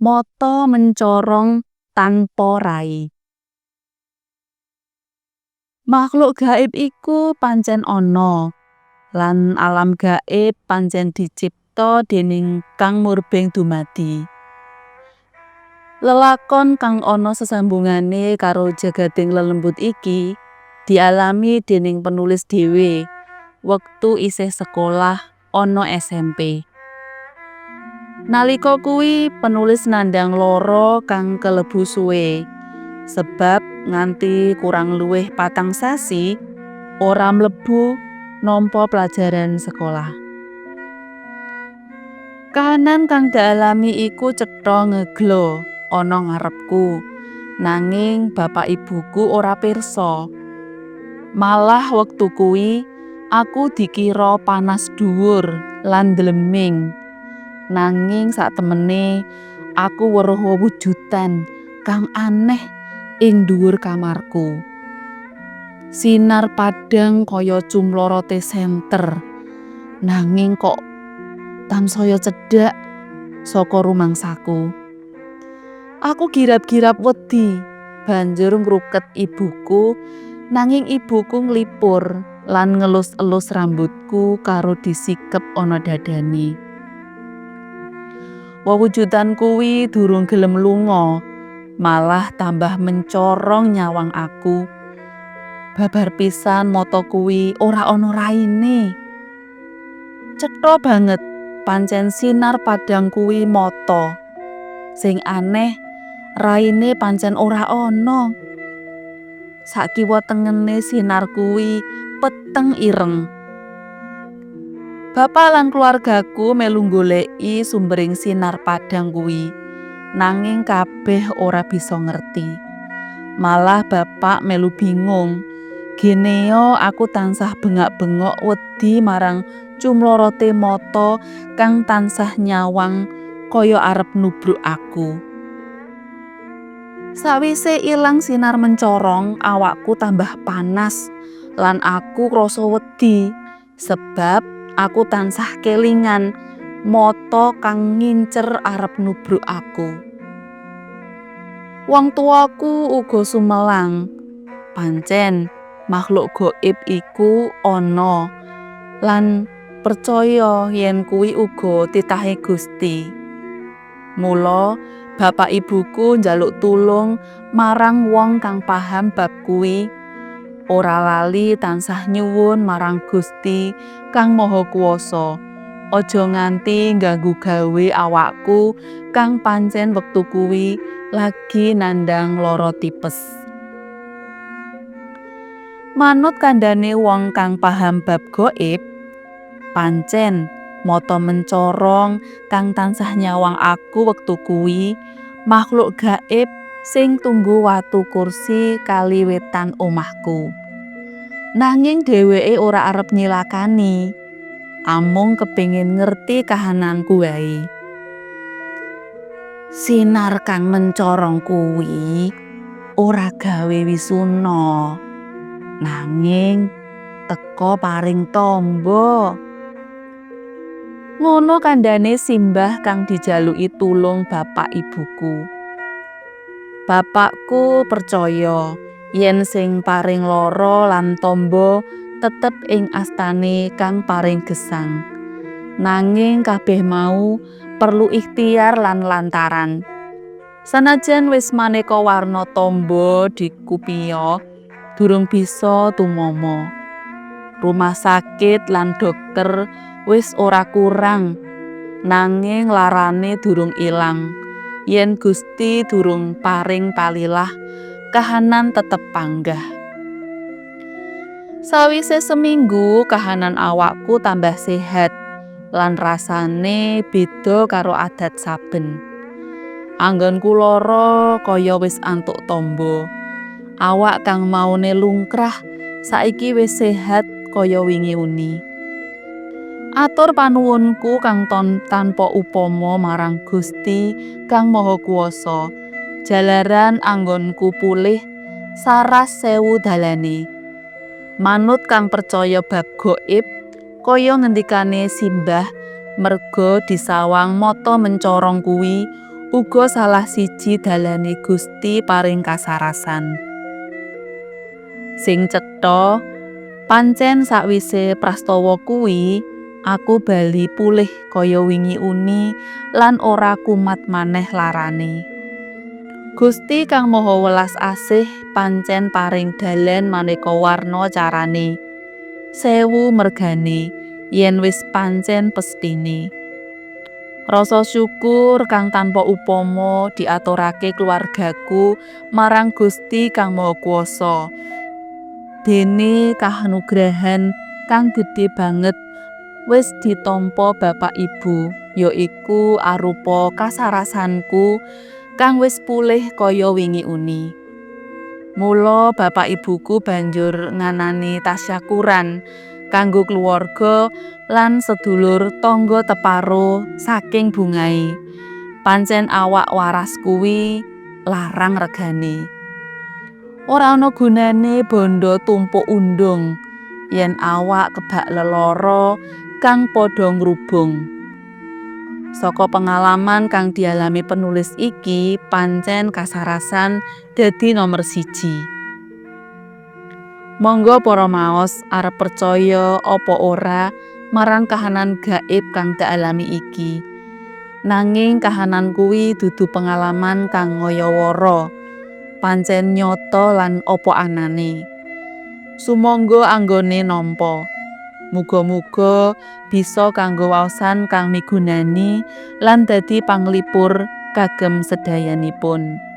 mata mencorong tanpa rai. Makhluk gaib iku pancen ana, lan alam gaib pancen dicipta dening Kang Murbeng dumadi. Lelakon kang ana sesambungane karo jagading lelembut iki dialami dening penulis dhewe wektu isih sekolah ana SMP. Nalika kuwi penulis nandhang lara kang kelebu suwe, sebab nganti kurang luwih 4 sasi ora mlebu nampa pelajaran sekolah. Kahanan kang dialami iku cetha ngeglo ana ngarepku, nanging bapak ibuku ora pirsa. Malah wektu kuwi aku dikira panas dhuwur lan dleming. Nanging saktemene aku weruh wewujudan kang aneh ing dhuwur kamarku. Sinar padhang kaya cumlorote senter, nanging kok tansaya cedhak saka rumangsaku. Aku girap-girap wedi, banjur ngruket ibuku, nanging ibuku nglipur lan ngelus-elus rambutku karo disikep ana dadane. Wewujudan kuwi durung gelem lunga, malah tambah mencorong nyawang aku. Babar pisan mata kuwi ora ana raine. Cetha banget pancen sinar padhang kuwi mata. Sing aneh, raine pancen ora ana. Sakiwa tengene sinar kuwi peteng ireng. Bapak lan keluargaku melu goleki sumbering sinar padhang kuwi, nanging kabeh ora bisa ngerti. Malah bapak melu bingung. Geneo aku tansah bengak-bengok wedi marang cumlorote mata kang tansah nyawang kaya arep nubruk aku. Sawise ilang sinar mencorong, awakku tambah panas lan aku krasa wedi sebab aku tansah kelingan mata kang ngincer arep nubruk aku. Wong tuaku uga sumelang. Pancen makhluk gaib iku ana lan percaya yen kuwi uga titahe Gusti. Mula bapak ibuku njaluk tulung marang wong kang paham bab kuwi. Ora lali tansah nyuwun marang Gusti Kang Maha Kuwasa, aja nganti ngganggu gawe awakku kang pancen wektu kuwi lagi nandhang lara tipes. Manut kandhane wong kang paham bab gaib, pancen mata mencorong kang tansah nyawang aku wektu kuwi makhluk gaib sing tunggu watu kursi kali wetan omahku. Nanging dheweke ora arep nyilakani, amung kepengin ngerti kahananku wae. Sinar kang mencorong kuwi ora gawe wisuna, nanging teka paring tamba. Ngono kandhane simbah kang dijaluki tulung bapak ibuku. Bapakku percaya yen sing paring lara lan tamba tetep ing astane kang paring gesang. Nanging kabeh mau perlu ikhtiar lan lantaran. Sanajan wis maneka warna tamba dikupiya, durung bisa tumama. Rumah sakit lan dokter wis ora kurang, nanging larane durung ilang. Yen Gusti durung paring palilah, kahanan tetep panggah. Sawise seminggu kahanan awakku tambah sehat lan rasane beda karo adat saben. Anggonku lara kaya wis antuk tamba. Awak kang maune lungkrah saiki wis sehat kaya wingi uni. Atur panuwunku kang tanpa upama marang Gusti Kang Maha Kuwasa. Jalaran anggonku pulih saras 1000 dalane. Manut kang percaya bab gaib, kaya ngendikane simbah, merga disawang mata mencorong kuwi uga salah siji dalane Gusti paring kasarasan. Sing cetha, pancen sakwise prastawa kuwi aku bali pulih kaya wingi uni lan ora kumat maneh larane. Gusti kang Maha Welas Asih pancen paring dalan maneka warna carane. Sewu mergane yen wis pancen pestine. Rasa syukur kang tanpa upama diaturake keluargaku marang Gusti kang Maha Kuwasa. Dene kahanugrahan kang gedhe banget wis ditampa Bapak Ibu, yaiku arupa kasarasanku kang wis pulih kaya wingi uni. Mula Bapak Ibuku banjur nganani tasyakuran kanggo keluarga lan sedulur tangga teparo saking bungahe. Pancen awak waras kuwi larang regane. Ora ana gunane bondo tumpuk undung yen awak kebak lelara kang padha ngrubung. Saka pengalaman kang dialami penulis iki, pancen kasarasan dadi nomor 1. Monggo para maos arep percaya apa ora marang kahanan gaib kang dialami iki. Nanging kahanan kuwi dudu pengalaman kang ngayawara, pancen nyata lan apa anane. Sumangga anggone nampa. Muga-muga bisa kanggo waosan kang migunani lan dadi panglipur kagem sedayanipun.